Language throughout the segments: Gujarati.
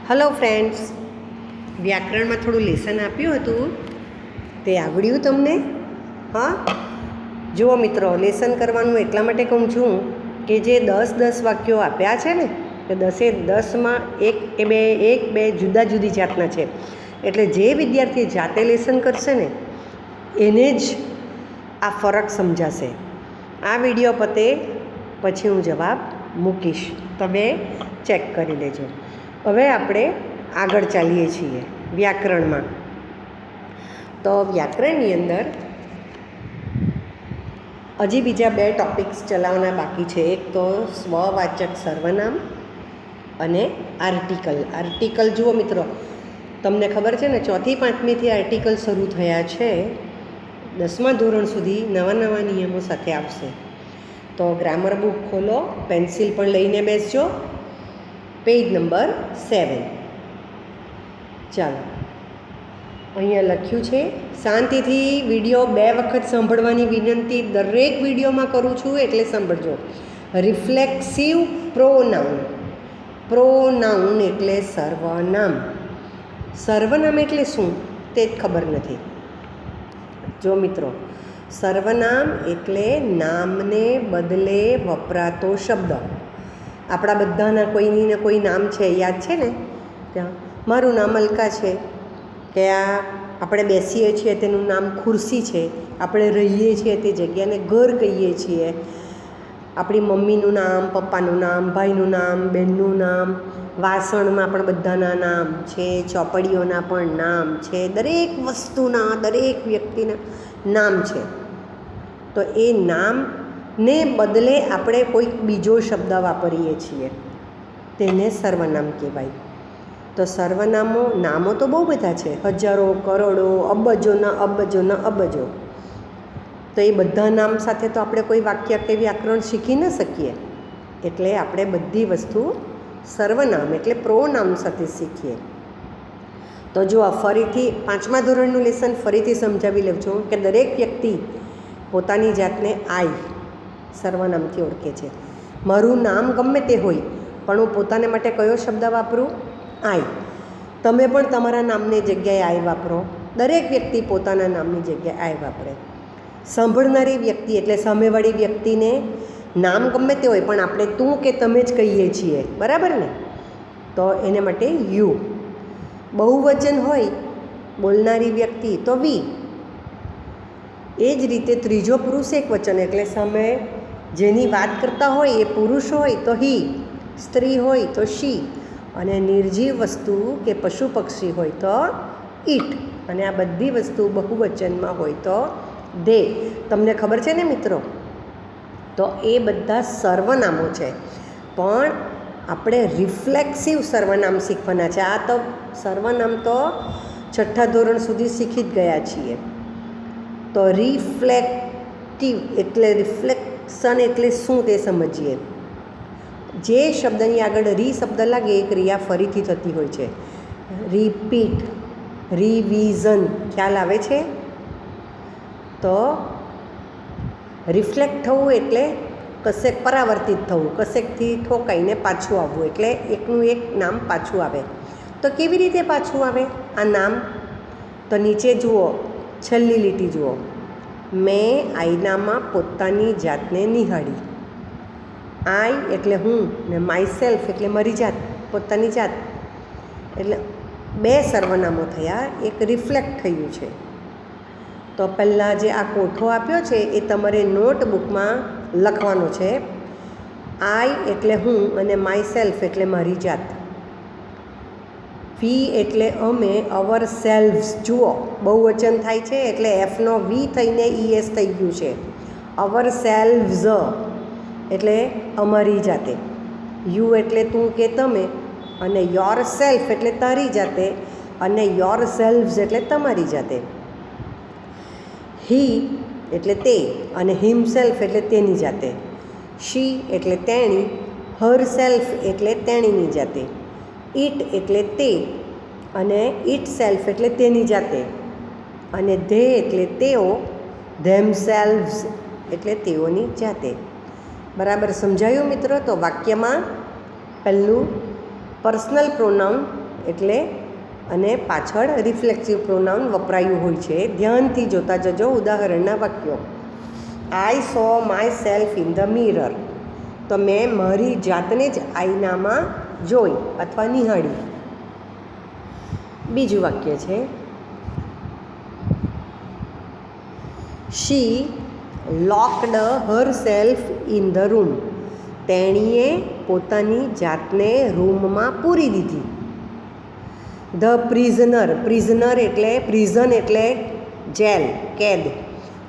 હલો ફ્રેન્ડ્સ, વ્યાકરણમાં થોડું લેસન આપ્યું હતું તે આવડ્યું તમને? હા, જુઓ મિત્રો, લેસન કરવાનું એટલા માટે કહું છું કે જે 10 વાક્યો આપ્યા છે ને, એ 10માં એક બે જુદા જુદી જાતના છે. એટલે જે વિદ્યાર્થી જાતે લેસન કરશે ને એને જ આ ફરક સમજાશે. આ વિડીયો પતે પછી હું જવાબ મૂકીશ, તમે ચેક કરી લેજો. હવે આપણે આગળ ચાલીએ છીએ વ્યાકરણમાં. તો વ્યાકરણની અંદર હજી બીજા 2 ટૉપિક્સ ચલાવવાના બાકી છે. એક તો સ્વવાચક સર્વનામ અને આર્ટિકલ. આર્ટિકલ જુઓ મિત્રો, તમને ખબર છે ને 4થી 5મીથી આર્ટિકલ શરૂ થયા છે. 10મા ધોરણ સુધી નવા નિયમો સાથે આવશે. તો ગ્રામર બુક ખોલો, પેન્સિલ પણ લઈને બેસજો. Page number 7. ચાલો, અહીંયા લખ્યું છે. શાંતિથી વિડીયો 2 વખત સાંભળવાની વિનંતી દરેક વિડીયોમાં કરું છું, એટલે સાંભળજો. રિફ્લેક્સિવ પ્રોનાઉન. પ્રોનાઉન એટલે સર્વનામ. સર્વનામ એટલે શું તે જ ખબર નથી. જો મિત્રો, સર્વનામ એટલે નામને બદલે વપરાતો શબ્દ. આપણા બધાના કોઈની ને કોઈ નામ છે, યાદ છે ને? ત્યાં મારું નામ અલકા છે, કે આ આપણે બેસીએ છીએ તેનું નામ ખુરશી છે, આપણે રહીએ છીએ તે જગ્યાને ઘર કહીએ છીએ. આપણી મમ્મીનું નામ, પપ્પાનું નામ, ભાઈનું નામ, બહેનનું નામ, વાસણમાં પણ બધાના નામ છે, ચોપડીઓના પણ નામ છે, દરેક વસ્તુના, દરેક વ્યક્તિના નામ છે. તો એ નામને બદલે આપણે કોઈક બીજો શબ્દ વાપરીએ છીએ, તેને સર્વનામ કહેવાય. તો નામો તો બહુ બધા છે, હજારો, કરોડો, અબજોના અબજો. તો એ બધા નામ સાથે તો આપણે કોઈ વાક્ય કે વ્યાકરણ શીખી ન શકીએ. એટલે આપણે બધી વસ્તુ સર્વનામ એટલે પ્રોનામ સાથે શીખીએ. તો જો આ ફરીથી 5મા ધોરણનું લેસન ફરીથી સમજાવી લઉં છું કે દરેક વ્યક્તિ પોતાની જાતને આઈ સર્વનામથી ઓળખે છે. મારું નામ ગમે તે હોય, પણ હું પોતાને માટે કયો શબ્દ વાપરું? આઈ. તમે પણ તમારા નામની જગ્યાએ આઈ વાપરો. દરેક વ્યક્તિ પોતાના નામની જગ્યાએ આઈ વાપરે. સાંભળનારી વ્યક્તિ એટલે સામેવાળી વ્યક્તિને નામ ગમે તે હોય, પણ આપણે તું કે તમે જ કહીએ છીએ, બરાબર ને? તો એને માટે યુ. બહુવચન હોય બોલનારી વ્યક્તિ તો વી. એ જ રીતે ત્રીજો પુરુષ એક વચન એટલે સામે જેની વાત કરતા હોય એ પુરુષ હોય તો હી, સ્ત્રી હોય તો શી, અને નિર્જીવ વસ્તુ કે પશુ પક્ષી હોય તો ઈટ, અને આ બધી વસ્તુ બહુવચનમાં હોય તો દે. તમને ખબર છે ને મિત્રો? તો એ બધા સર્વનામો છે, પણ આપણે રિફ્લેક્સિવ સર્વનામ શીખવાના છે. આ તો સર્વનામ તો 6થા ધોરણ સુધી શીખી જ ગયા છીએ. તો રિફ્લેક્ટિવ એટલે રિફ્લેક્શન એટલે શું તે સમજીએ. જે શબ્દની આગળ રી શબ્દ લાગે એ ક્રિયા ફરીથી થતી હોય છે. રિપીટ, રિવિઝન, ખ્યાલ આવે છે? તો રિફ્લેક્ટ થવું એટલે કશેક પરાવર્તિત થવું, કશેકથી ઠોકાઈને પાછું આવવું, એટલે એકનું એક નામ પાછું આવે. તો કેવી રીતે પાછું આવે આ નામ? તો નીચે જુઓ, છેલ્લી લીટી જુઓ. મેં આઈનામાં પોતાની જાતને નિહાળી. આઈ એટલે હું, ને માય સેલ્ફ એટલે મારી જાત, પોતાની જાત. એટલે 2 સર્વનામો થયા, એક રિફ્લેક્ટ થયું છે. તો પહેલાં જે આ કોઠો આપ્યો છે એ તમારે નોટબુકમાં લખવાનો છે. આઈ એટલે હું અને માય સેલ્ફ એટલે મારી જાત. વી એટલે અમે, અવર સેલ્વ્સ. જુઓ, બહુવચન થાય છે એટલે એફનો વી થઈને ઈએસ થઈ ગયું છે. અવર સેલ્વ્સ એટલે અમારી જાતે. યુ એટલે તું કે તમે, અને યોર સેલ્ફ એટલે તારી જાતે, અને યોર સેલ્વ્સ એટલે તમારી જાતે. હી એટલે તે, અને હિમસેલ્ફ એટલે તેની જાતે. શી એટલે તેણી, હર સેલ્ફ એટલે તેણીની જાતે. ઇટ એટલે તે, અને ઇટ સેલ્ફ એટલે તેની જાતે. અને ધે એટલે તેઓ, ધેમસેલ્વ્સ એટલે તેઓની જાતે. બરાબર સમજાયું મિત્રો? તો વાક્યમાં પહેલું પર્સનલ પ્રોનાઉન એટલે અને પાછળ રિફ્લેક્સિવ પ્રોનાઉન વપરાયું હોય છે. ધ્યાનથી જોતા જજો ઉદાહરણના વાક્યો. I saw myself in the mirror. તો મેં મારી જાતને જ આઈનામાં જોઈ અથવા નિહાળી. બીજું વાક્ય છે she locked herself in the room. તેણીએ પોતાની જાતને રૂમમાં પૂરી દીધી. The prisoner. પ્રિઝનર એટલે પ્રિઝન એટલે જેલ, કેદ,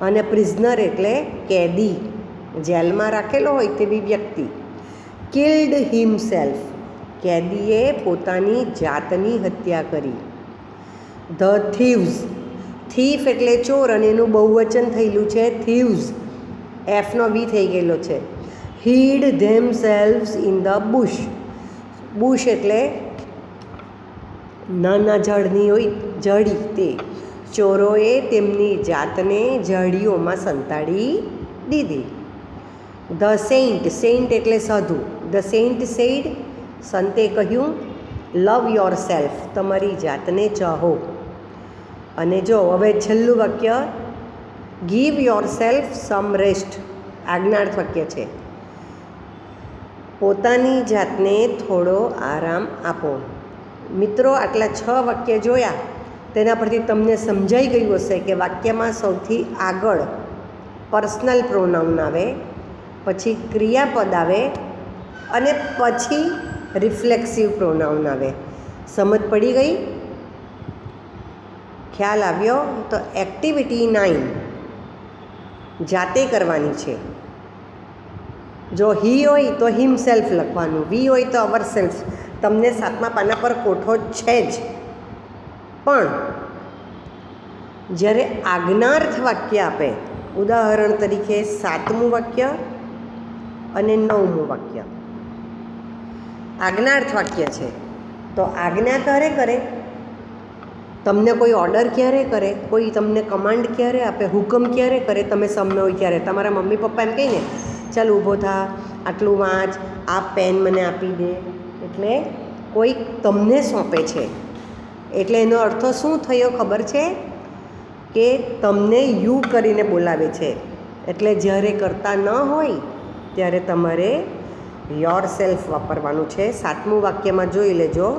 અને પ્રિઝનર એટલે કેદી, જેલમાં રાખેલો હોય તેવી વ્યક્તિ. Killed himself. કેદીએ પોતાની જાતની હત્યા કરી. The thieves. થીફ એટલે ચોર અને એનું બહુવચન થયેલું છે થીવ્સ. એફનો વી થઈ ગયેલો છે. Hid themselves in the bush. Bush એટલે નાના ઝાડની હોય ઝાડી, તે ચોરોએ તેમની જાતને ઝાડીઓમાં સંતાડી દીધી. The Saint. સેન્ટ એટલે સાધુ. The Saint sad. સંતે કહ્યું લવ યોર સેલ્ફ. તમારી જાતને ચાહો. અને જો હવે છેલ્લું વાક્ય give yourself some rest. આજ્ઞાર્થ વાક્ય છે. પોતાની જાતને થોડો આરામ આપો. મિત્રો, આટલા 6 વાક્ય જોયા તેના પરથી તમને સમજાઈ ગયું હશે કે વાક્યમાં સૌથી આગળ પર્સનલ પ્રોનાઉન આવે, પછી ક્રિયાપદ આવે અને પછી રિફ્લેક્સિવ પ્રોનાઉન આવે. સમજ પડી ગઈ? ખ્યાલ આવ્યો? તો એક્ટિવિટી 9 જાતે કરવાની છે. જો હી હોય તો હિમસેલ્ફ લખવાનું, વી હોય તો અવર સેલ્ફ. તમને 7મા પાના પર કોઠો છે જ, પણ જ્યારે આજ્ઞાર્થ વાક્ય આપે, ઉદાહરણ તરીકે 7મું વાક્ય અને 9મું વાક્ય આજ્ઞાર્થ વાક્ય છે, તો આજ્ઞા ક્યારે કરે? તમને કોઈ ઓર્ડર ક્યારે કરે? કોઈ તમને કમાન્ડ ક્યારે આપે? હુકમ ક્યારે કરે? તમે સમય હોય ત્યારે તમારા મમ્મી પપ્પા એમ કહીને ચાલ ઊભો થા, આટલું વાંચ, આ પેન મને આપી દે. એટલે કોઈક તમને સોંપે છે. એટલે એનો અર્થ શું થયો ખબર છે? કે તમને યુ કરીને બોલાવે છે. એટલે જ્યારે કરતા ન હોય ત્યારે તમારે યોર સેલ્ફ વાપરવાનું છે. 7મું વાક્યમાં જોઈ લેજો.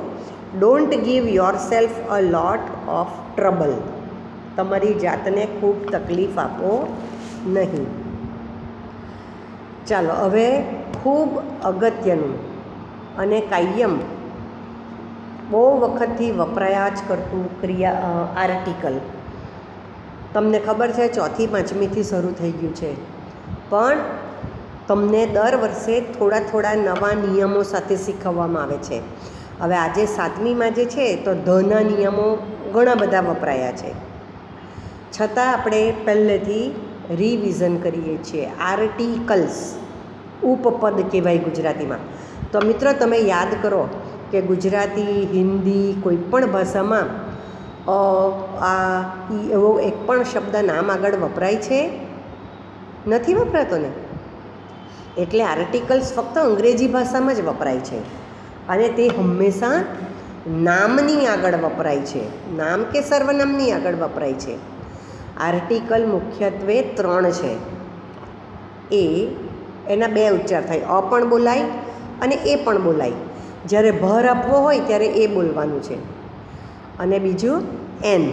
Don't give your self a lot of trouble. તમારી જાતને ખૂબ તકલીફ આપો નહીં. ચાલો હવે ખૂબ અગત્યનું અને કાયમ બહુ વખતથી વપરાયા જ કરતું આર્ટિકલ. તમને ખબર છે 4થી 5મીથી શરૂ થઈ ગયું છે, પણ તમને દર વર્ષે થોડા થોડા નવા નિયમો સાથે શીખવવામાં આવે છે. હવે આજે 7મીમાં જે છે તો ધના નિયમો ઘણા બધા વપરાયા છે, છતાં આપણે પહેલેથી રિવિઝન કરીએ છીએ. આર્ટિકલ્સ ઉપપદ કહેવાય ગુજરાતીમાં. તો મિત્રો તમે યાદ કરો કે ગુજરાતી, હિન્દી, કોઈ પણ ભાષામાં આ એવો એક પણ શબ્દ નામ આગળ વપરાય છે? નથી વપરાતો ને. એટલે આર્ટિકલ્સ ફક્ત અંગ્રેજી ભાષામાં જ વપરાય છે અને તે હંમેશા નામની આગળ વપરાય છે, નામ કે સર્વનામની આગળ વપરાય છે. આર્ટિકલ મુખ્યત્વે 3 છે. એના 2 ઉચ્ચાર થાય, અ પણ બોલાય અને એ પણ બોલાય. જ્યારે ભર આપવો હોય ત્યારે એ બોલવાનું છે, અને બીજું એન,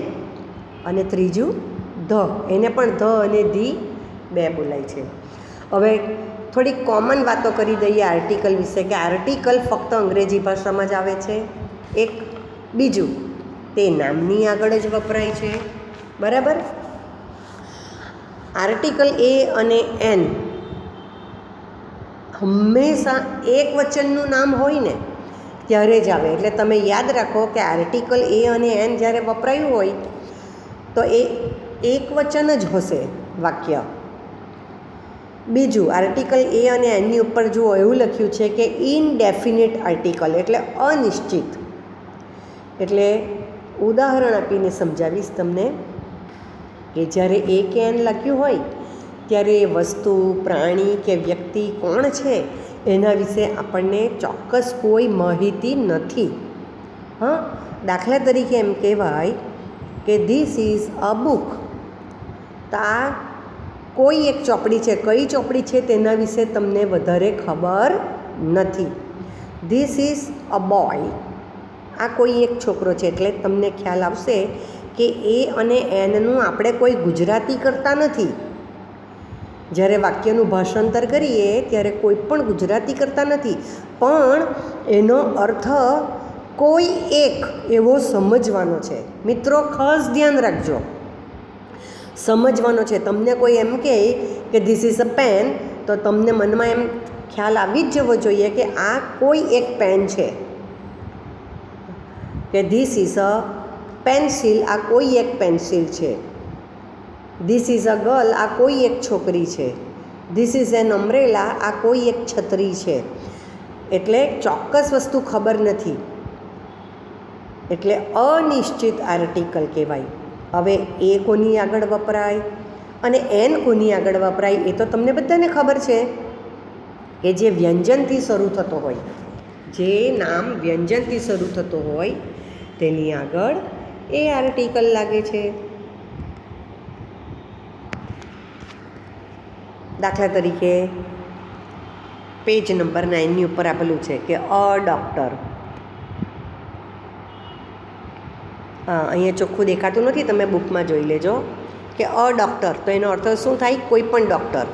અને ત્રીજું ધ. એને પણ ધ અને ધી 2 બોલાય છે. હવે થોડીક કોમન વાતો કરી દઈએ આર્ટિકલ વિશે, કે આર્ટિકલ ફક્ત અંગ્રેજી ભાષામાં જ આવે છે. એક બીજું, તે નામની આગળ જ વપરાય છે. બરાબર? આર્ટિકલ એ અને એન હંમેશા એક વચનનું નામ હોય ને ત્યારે જ આવે. એટલે તમે યાદ રાખો કે આર્ટિકલ એ અને એન જ્યારે વપરાયું હોય તો એ એક વચન જ હશે વાક્ય. બીજું, આર્ટિકલ એ અને એનની ઉપર જુઓ એવું લખ્યું છે કે ઇનડેફિનિટ આર્ટિકલ એટલે અનિશ્ચિત. એટલે ઉદાહરણ આપીને સમજાવીશ તમને કે જ્યારે એ કે એન લખ્યું હોય ત્યારે એ વસ્તુ, પ્રાણી કે વ્યક્તિ કોણ છે એના વિશે આપણને ચોક્કસ કોઈ માહિતી નથી. હા, દાખલા તરીકે એમ કહેવાય કે ધીસ ઇઝ અ બુક. તો આ કોઈ એક ચોપડી છે. કઈ ચોપડી છે તેના વિશે તમને વધારે ખબર નથી. This is a boy. આ કોઈ એક છોકરો છે, એટલે તમને ખ્યાલ આવશે કે એ અને એનનું આપણે કોઈ ગુજરાતી કરતા નથી. જ્યારે વાક્યનું ભાષાંતર કરીએ ત્યારે કોઈ પણ ગુજરાતી કરતા નથી, પણ એનો અર્થ કોઈ એક એવો સમજવાનો છે. મિત્રો ખાસ ધ્યાન રાખજો, સમજવાનો છે. તમને કોઈ એમ કહે કે ધીસ ઇઝ અ પેન, તો તમને મનમાં એમ ખ્યાલ આવી જ જવો જોઈએ કે આ કોઈ એક પેન છે. કે ધીસ ઇઝ અ પેન્સિલ, આ કોઈ એક પેન્સિલ છે. ધીસ ઇઝ અ ગર્લ, આ કોઈ એક છોકરી છે. ધીસ ઇઝ એન અમ્બ્રેલા, આ કોઈ એક છત્રી છે. એટલે ચોક્કસ વસ્તુ ખબર નથી, એટલે અનિશ્ચિત આર્ટિકલ કહેવાય. હવે એ કોની આગળ વપરાય અને એન કોની આગળ વપરાય એ તો તમને બધાને ખબર છે કે જે વ્યંજનથી શરૂ થતો હોય, જે નામ વ્યંજનથી શરૂ થતો હોય તેની આગળ એ આર્ટિકલ લાગે છે. દાખલા તરીકે પેજ નંબર 9ની ઉપર આપેલું છે કે અ ડૉક્ટર. હા, અહીંયા ચોખ્ખું દેખાતું નથી, તમે બુકમાં જોઈ લેજો કે અ ડૉક્ટર, તો એનો અર્થ શું થાય? કોઈ પણ ડૉક્ટર.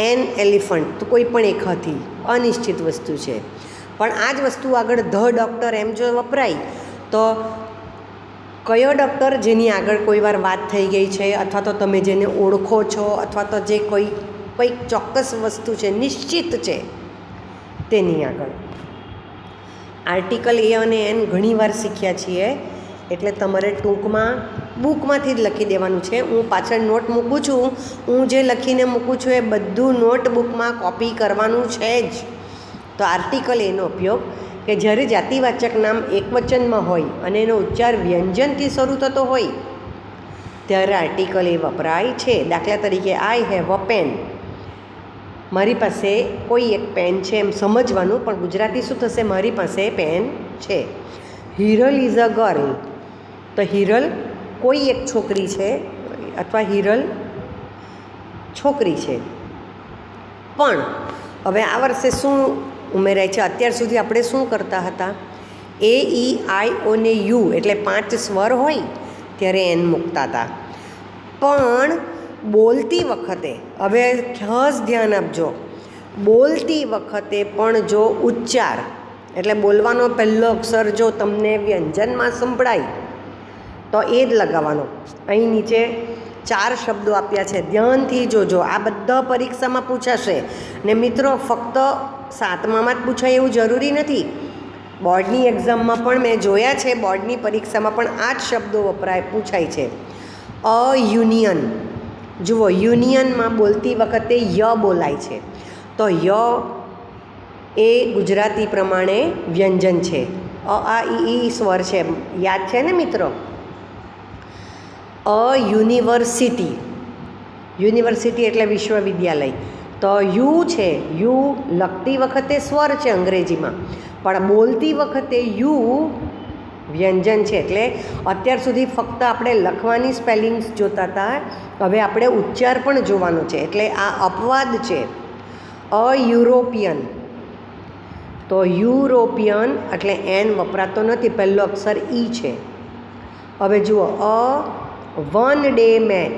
એન એલિફન્ટ, તો કોઈ પણ એક હાથી, અનિશ્ચિત વસ્તુ છે. પણ આ જ વસ્તુ આગળ ધ ડૉક્ટર એમ જો વપરાય તો કયો ડૉક્ટર? જેની આગળ કોઈ વાર વાત થઈ ગઈ છે, અથવા તો તમે જેને ઓળખો છો, અથવા તો જે કોઈક ચોક્કસ વસ્તુ છે, નિશ્ચિત છે, તેની આગળ. આર્ટિકલ એ અને એન ઘણીવાર શીખ્યા છીએ, એટલે તમારે ટૂંકમાં બુકમાંથી જ લખી દેવાનું છે. હું પાછળ નોટ મૂકું છું, હું જે લખીને મૂકું છું એ બધું નોટબુકમાં કોપી કરવાનું છે જ. તો આર્ટિકલ એનો ઉપયોગ કે જ્યારે જાતિવાચક નામ એકવચનમાં હોય અને એનો ઉચ્ચાર વ્યંજનથી શરૂ થતો હોય ત્યારે આર્ટિકલ એ વપરાય છે. દાખલા તરીકે આઈ હેવ અ પેન, મારી પાસે કોઈ એક પેન છે એમ સમજવાનું, પણ ગુજરાતી શું થશે? મારી પાસે પેન છે. હિરલ ઇઝ અ ગર્લ, તો હિરલ કોઈ એક છોકરી છે, અથવા હિરલ છોકરી છે. પણ હવે આ વર્ષે શું ઉમેરાય છે? અત્યાર સુધી આપણે શું કરતા હતા? એ, ઈ, આઈ, ઓ ને યુ, એટલે 5 સ્વર હોય ત્યારે એન મૂકતા હતા. પણ બોલતી વખતે, હવે ખાસ ધ્યાન આપજો, બોલતી વખતે પણ જો ઉચ્ચાર, એટલે બોલવાનો પહેલો અક્ષર જો તમને વ્યંજનમાં સંભળાય તો એ જ લગાવવાનો. અહીં નીચે 4 શબ્દો આપ્યા છે, ધ્યાનથી જોજો. આ બધા પરીક્ષામાં પૂછાશે. ને મિત્રો, ફક્ત 7મામાં જ પૂછાય એવું જરૂરી નથી. બોર્ડની એક્ઝામમાં પણ મેં જોયા છે, બોર્ડની પરીક્ષામાં પણ આ જ શબ્દો પૂછાય છે. અ યુનિયન, જુઓ, યુનિયનમાં બોલતી વખતે ય બોલાય છે, તો ય એ ગુજરાતી પ્રમાણે વ્યંજન છે. અ, આ, ઈ સ્વર છે, યાદ છે ને મિત્રો? અ યુનિવર્સિટી, યુનિવર્સિટી એટલે વિશ્વવિદ્યાલય, તો યુ છે, યુ લખતી વખતે સ્વર છે અંગ્રેજીમાં, પણ બોલતી વખતે યુ વ્યંજન છે. એટલે અત્યાર સુધી ફક્ત આપણે લખવાની સ્પેલિંગ્સ જોતા હતા, હવે આપણે ઉચ્ચાર પણ જોવાનો છે. એટલે આ અપવાદ છે. અ યુરોપિયન, તો યુરોપિયન એટલે એન વપરાતો નથી, પહેલો અક્ષર ઈ છે. હવે જુઓ, a one day match,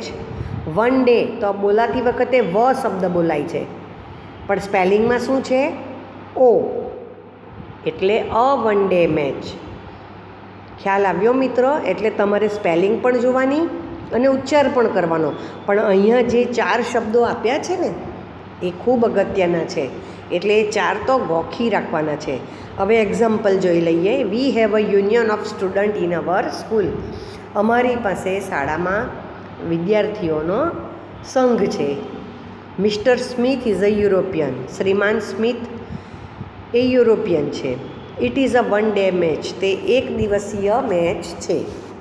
one day તો બોલાતી વખતે વ શબ્દ બોલાય છે, પણ સ્પેલિંગમાં શું છે? ઓ, એટલે અ વન ડે મેચ. ખ્યાલ આવ્યો મિત્રો? એટલે તમારે સ્પેલિંગ પણ જોવાની અને ઉચ્ચાર પણ કરવાનો. પણ અહીંયા જે 4 શબ્દો આપ્યા છે ને એ ખૂબ અગત્યના છે, એટલે એ 4 તો ગોખી રાખવાના છે. હવે એક્ઝામ્પલ જોઈ લઈએ. We have a union of student in our school, અમારી પાસે શાળામાં વિદ્યાર્થીઓનો સંઘ છે. Mister Smith is a European, શ્રીમાન સ્મિથ એ યુરોપિયન છે. It is a one day match, તે 1 દિવસીય મેચ છે.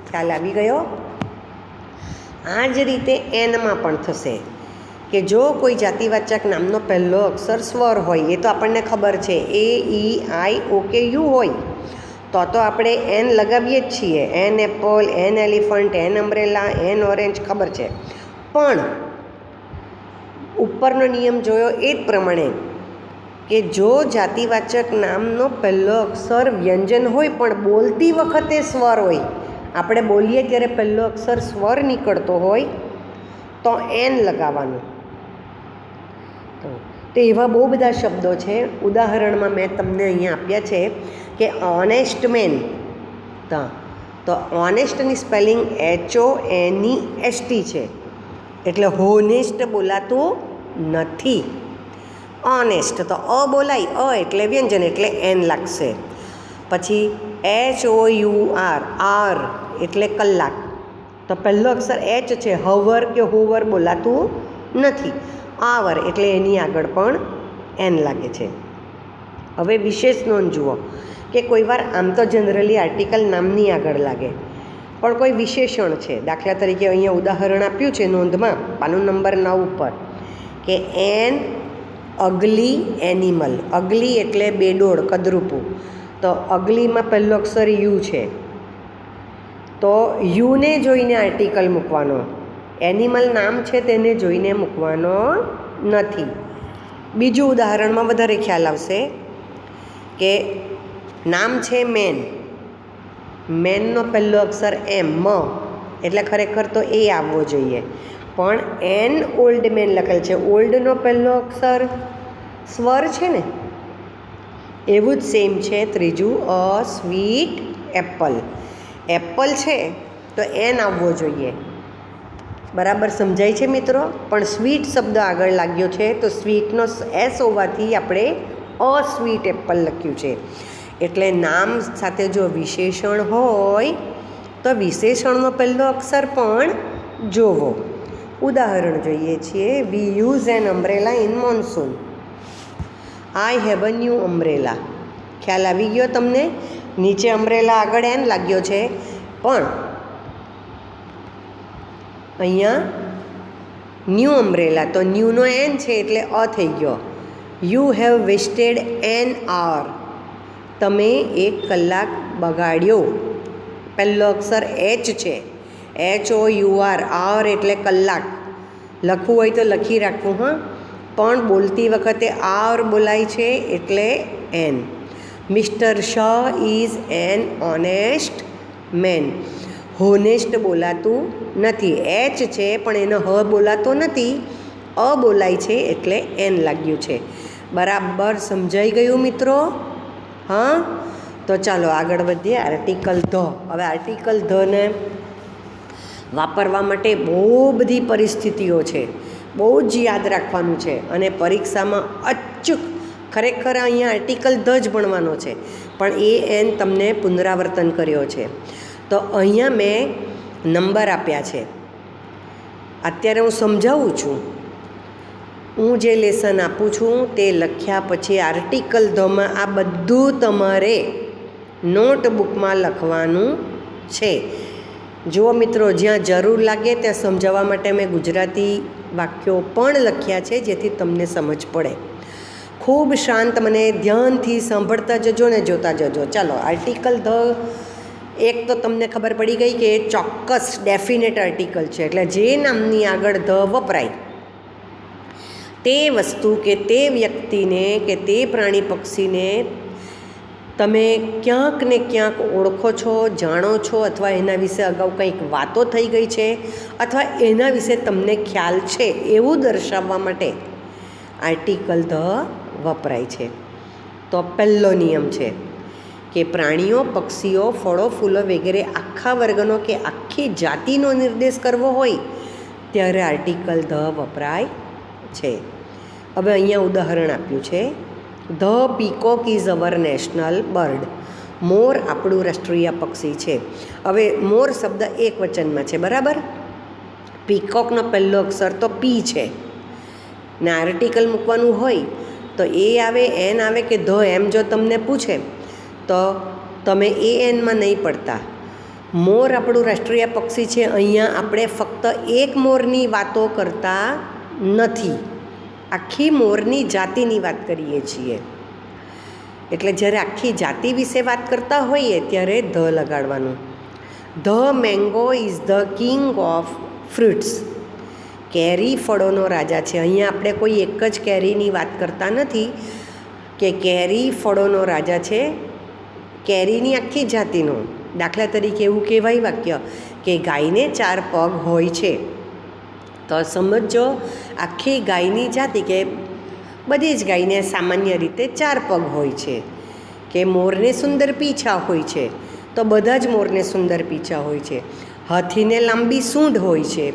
ખ્યાલ આવી ગયો? આ જ રીતે એનમાં પણ થશે કે જો કોઈ જાતિવાચક નામનો પહેલો અક્ષર સ્વર હોય, એ તો આપણને ખબર છે, એ, ઈ, આઈ, ઓ કે યુ હોય, તો આપણે એન લગાવીએ જ છીએ. An apple, an elephant, an umbrella, N orange ખબર છે. પણ ઉપરનો નિયમ જોયો એ જ પ્રમાણે કે જો જાતિવાચક નામનો પહેલો અક્ષર વ્યંજન હોય પણ બોલતી વખતે સ્વર હોય, આપણે બોલીએ ત્યારે પહેલો અક્ષર સ્વર નીકળતો હોય તો એન લગાવવાનું. તો એવા બહુ બધા શબ્દો છે. ઉદાહરણમાં મેં તમને અહીંયા આપ્યા છે કે ઓનેસ્ટ મેન. તો ઓનેસ્ટની સ્પેલિંગ HONEST છે, એટલે હોનેસ્ટ બોલાતું નથી. ઓનેસ્ટ તો અ બોલાય, અ એટલે વ્યંજન એટલે એન લાગશે. પછી HOUR એટલે કલાક, તો પહેલો અક્ષર એચ છે. હવર કે હોવર બોલાતું નથી. આવર એટલે એની આગળ પણ એન લાગે છે. હવે વિશેષ નોંધ જુઓ કે કોઈ વાર આમ તો જનરલી આર્ટિકલ નામની આગળ લાગે, પણ કોઈ વિશેષણ છે. દાખલા તરીકે અહીંયા ઉદાહરણ આપ્યું છે નોંધમાં પાનું નંબર 9 ઉપર કે એન અગલી એનિમલ. અગલી એટલે બેડોળ, કદરૂપું. તો અગલીમાં પહેલો અક્ષર યુ છે, તો યુને જોઈને આર્ટિકલ મૂકવાનો. એનિમલ નામ છે તેને જોઈને મૂકવાનો નથી. બીજું ઉદાહરણમાં વધારે ખ્યાલ આવશે કે નામ છે મેન. મેનનો પહેલો અક્ષર એમ, એટલે ખરેખર તો એ આવવો જોઈએ, પણ એન ઓલ્ડ મેન લખેલ છે. ઓલ્ડનો પહેલો અક્ષર સ્વર છે ને, એવું જ સેમ છે ત્રીજું, અ સ્વીટ એપલ. એપલ છે તો એન આવવો જોઈએ. બરાબર સમજાય છે મિત્રો? પણ સ્વીટ શબ્દ આગળ લાગ્યો છે તો સ્વીટનો એસ હોવાથી આપણે અ સ્વીટ એપલ લખ્યું છે. એટલે નામ સાથે જો વિશેષણ હોય તો વિશેષણનો પહેલો અક્ષર પણ જોવો. ઉદાહરણ જોઈએ છીએ. વી use an umbrella in monsoon. I have a new umbrella. ખ્યાલ આવી ગયો તમને? નીચે અમ્બ્રેલા આગળ એન લાગ્યો છે, પણ અહીંયા ન્યૂ અમ્બ્રેલા, તો ન્યૂનો એન છે એટલે અ થઈ ગયો. You have vested N આવર. તમે 1 કલાક બગાડ્યો. પહેલો અક્ષર એચ છે, HOUR. આવર એટલે કલાક. લખવું હોય તો લખી રાખવું, હા, પણ બોલતી વખતે આવર બોલાય છે એટલે an. Mister Shah is an honest man. Honest બોલાતું નથી. એચ છે પણ એનો હ બોલાતો નથી, અ બોલાય છે એટલે એન લાગ્યું છે. બરાબર સમજાઈ ગયું મિત્રો? હા, તો ચાલો આગળ વધીએ. Article the. હવે આર્ટિકલ ધને વાપરવા માટે બહુ બધી પરિસ્થિતિઓ છે, બહુ જ યાદ રાખવાનું છે, અને પરીક્ષામાં અચૂક ખરેખર અહીંયા આર્ટિકલ ધ જ ભણવાનો છે, પણ એ એન તમને પુનરાવર્તન કર્યો છે. તો અહીંયા મેં નંબર આપ્યા છે. અત્યારે હું સમજાવું છું. હું જે લેસન આપું છું તે લખ્યા પછી આર્ટિકલ ધમાં આ બધું તમારે નોટબુકમાં લખવાનું છે. જુઓ મિત્રો, જ્યાં જરૂર લાગે ત્યાં સમજાવવા માટે મેં ગુજરાતી વાક્યો પણ લખ્યા છે, જેથી તમને સમજ પડે. ખૂબ શાંત મને ધ્યાનથી સાંભળતા જજો ને જોતા જજો. ચાલો, આર્ટિકલ ધ એક તો તમને ખબર પડી ગઈ કે ચોક્કસ ડેફિનેટ આર્ટિકલ છે, એટલે જે નામની આગળ ધ વપરાય તે વસ્તુ કે તે વ્યક્તિને કે તે પ્રાણી પક્ષીને તમે ક્યાંક ને ક્યાંક ઓળખો છો, જાણો છો, અથવા એના વિશે અગાઉ કંઈક વાતો થઈ ગઈ છે, અથવા એના વિશે તમને ખ્યાલ છે એવું દર્શાવવા માટે આર્ટિકલ ધ વપરાય છે. તો પહેલો નિયમ છે કે પ્રાણીઓ, પક્ષીઓ, ફળો, ફૂલો વગેરે આખા વર્ગનો કે આખી જાતિનો નિર્દેશ કરવો હોય ત્યારે આર્ટિકલ ધ વપરાય છે. હવે અહીંયા ઉદાહરણ આપ્યું છે. The peacock is our national bird. મોર આપણું રાષ્ટ્રીય પક્ષી છે. હવે મોર શબ્દ એક વચનમાં છે, બરાબર? પીકોકનો પહેલો અક્ષર તો પી છે, ને આર્ટિકલ મૂકવાનું હોય તો એ આવે, એન આવે કે ધ, એમ જો તમને પૂછે તો તમે એ એનમાં નહીં પડતા. મોર આપણું રાષ્ટ્રીય પક્ષી છે. અહીંયા આપણે ફક્ત એક મોરની વાતો કરતા નથી, આખી મોરની જાતિની વાત કરીએ છીએ. એટલે જ્યારે આખી જાતિ વિશે વાત કરતા હોઈએ ત્યારે ધ લગાડવાનું. The mango is the king of fruits. કેરી ફળોનો રાજા છે. અહીંયા આપણે કોઈ એક જ કેરીની વાત કરતા નથી કે કેરી ફળોનો રાજા છે, કેરીની આખી જાતિનો. દાખલા તરીકે એવું કહેવાય વાક્ય કે ગાયને 4 પગ હોય છે, તો સમજો આખી ગાયની જાતિ કે બધી જ ગાયને સામાન્ય રીતે 4 પગ હોય છે. કે મોરને સુંદર પીંછા હોય છે, તો બધા જ મોરને સુંદર પીંછા હોય છે. હાથીને લાંબી સૂંઢ હોય છે,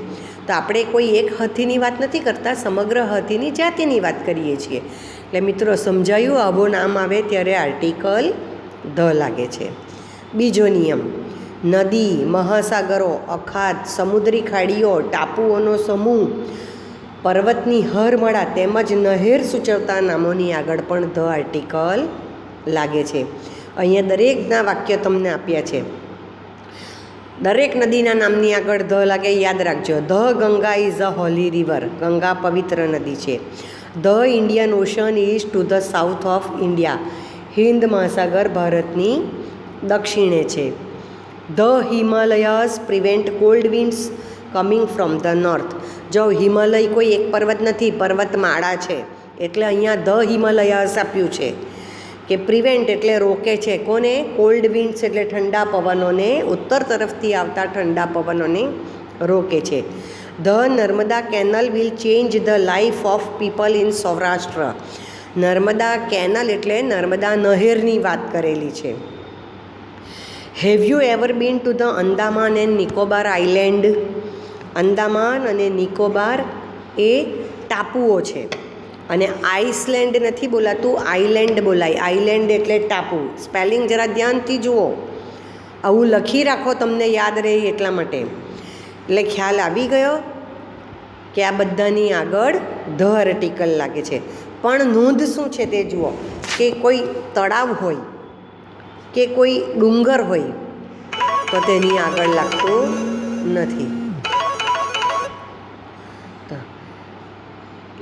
તો આપણે કોઈ એક હાથીની વાત નથી કરતા, સમગ્ર હાથીની જાતિની વાત કરીએ છીએ. એટલે મિત્રો સમજાયું, આવો નામ આવે ત્યારે આર્ટિકલ ધ લાગે છે. બીજો નિયમ, નદી, મહાસાગરો, અખાત, સમુદ્રી ખાડીઓ, ટાપુઓનો સમૂહ, પર્વતની હરમળા તેમજ નહેર સૂચવતા નામોની આગળ પણ ધ આર્ટિકલ લાગે છે. અહીંયા દરેકના વાક્ય તમને આપ્યા છે. દરેક નદીના નામની આગળ ધ લાગે, યાદ રાખજો. The Ganga is a Holi river. Ganga પવિત્ર નદી છે. The Indian ocean is to the south of India. Hind મહાસાગર ભારતની દક્ષિણે છે. The Himalayas prevent cold winds coming from the north. જો હિમાલય કોઈ એક પર્વત નથી, પર્વતમાળા છે, એટલે અહીંયા ધ હિમાલયાઝ આપ્યું છે કે પ્રિવેન્ટ એટલે રોકે છે. કોને? કોલ્ડ વિન્ડ્સ એટલે ઠંડા પવનોને, ઉત્તર તરફથી આવતા ઠંડા પવનોને રોકે છે. The Narmada canal will change the life of people in Saurashtra. Narmada canal એટલે નર્મદા નહેરની વાત કરેલી છે. Have you ever bin to the Andaman and Nicobar island. Andaman અને નિકોબાર એ ટાપુઓ છે, અને આઇસલેન્ડ નથી બોલાતું, આઇલેન્ડ બોલાય. આઇલેન્ડ એટલે ટાપુ. સ્પેલિંગ જરા ધ્યાનથી જુઓ, આવું લખી રાખો, તમને યાદ રહે એટલા માટે. એટલે ખ્યાલ આવી ગયો કે આ બધાની આગળ ધ આર્ટિકલ લાગે છે. પણ નોંધ શું છે તે જુઓ, કે કોઈ તળાવ હોય કે કોઈ ડુંગર હોય તો તેની આગળ લાગતું નથી.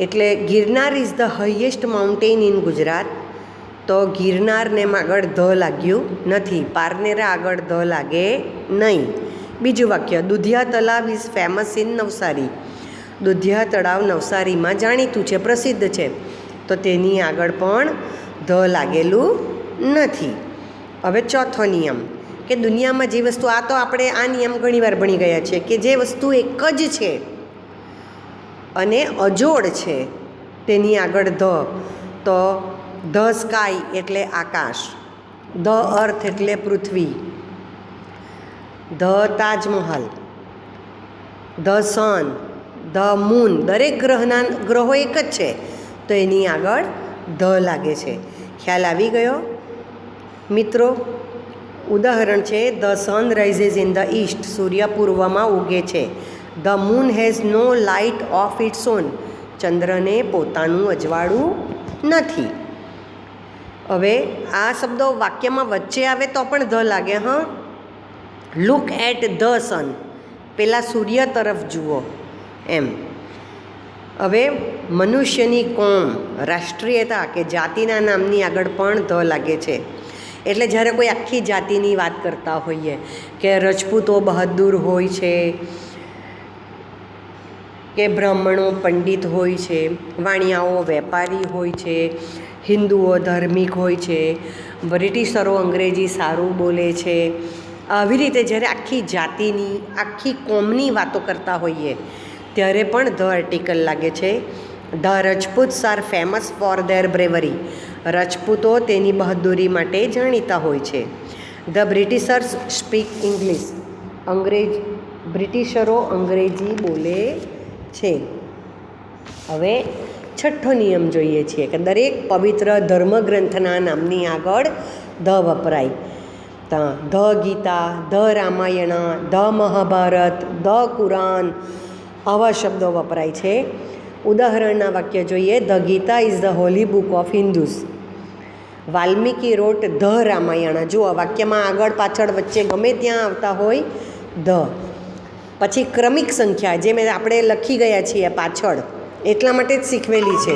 એટલે Girnar is the highest mountain in Gujarat, તો ગિરનારને આગળ ધ લાગ્યું નથી. પારનેરા આગળ ધ લાગે નહીં. બીજું વાક્ય, દુધિયા તલાવ ઇઝ ફેમસ ઇન નવસારી. દુધિયા તળાવ નવસારીમાં જાણીતું છે, પ્રસિદ્ધ છે, તો તેની આગળ પણ ધ લાગેલું નથી. હવે ચોથો નિયમ, કે દુનિયામાં જે વસ્તુ, આ તો આપણે આ નિયમ ઘણીવાર ભણી ગયા છે, કે જે વસ્તુ એક જ છે અને અજોડ છે તેની આગળ ધ. તો ધ સ્કાય એટલે આકાશ, ધ અર્થ એટલે પૃથ્વી, the Taj Mahal, the sun, the moon. દરેક ગ્રહો એક જ છે, તો એની આગળ ધ લાગે છે. ખ્યાલ આવી ગયો મિત્રો? ઉદાહરણ છે, the sun rises in the east. સૂર્ય પૂર્વમાં ઉગે છે. The moon has no light of its own. ચંદ્રને પોતાનું અજવાળું નથી. હવે આ શબ્દો વાક્યમાં વચ્ચે આવે તો પણ ધ લાગે. લુક એટ ધ સન, પેલા સૂર્ય તરફ જુઓ એમ. હવે મનુષ્યની કોમ, રાષ્ટ્રીયતા કે જાતિના નામની આગળ પણ ધ લાગે છે. એટલે જ્યારે કોઈ આખી જાતિની વાત કરતા હોઈએ કે રજપૂતો બહાદુર હોય છે, કે બ્રાહ્મણો પંડિત હોય છે, વાણિયાઓ વેપારી હોય છે, હિન્દુઓ ધાર્મિક હોય છે, બ્રિટિશરો અંગ્રેજી સારું બોલે છે, આવી રીતે જ્યારે આખી જાતિની, આખી કોમની વાતો કરતા હોઈએ ત્યારે પણ ધ આર્ટિકલ લાગે છે. The Rajputs are famous for their bravery. રજપૂતો તેની બહાદુરી માટે જાણીતા હોય છે. The Britishers speak English. બ્રિટિશરો અંગ્રેજી બોલે છે. હવે છઠ્ઠો નિયમ જોઈએ છીએ કે દરેક પવિત્ર ધર્મગ્રંથના નામની આગળ ધ વપરાય. The Gita, the Ramayan, the Mahabharat, the Quran, આવા શબ્દો વપરાય છે. ઉદાહરણના વાક્ય જોઈએ. The Gita is the holy book of Hindus. Valmiki wrote the Ramayan. જો આ વાક્યમાં આગળ પાછળ વચ્ચે ગમે ત્યાં આવતા હોય ધ. પછી ક્રમિક સંખ્યા જે આપણે લખી ગયા છીએ પાછળ, એટલા માટે જ શીખવેલી છે.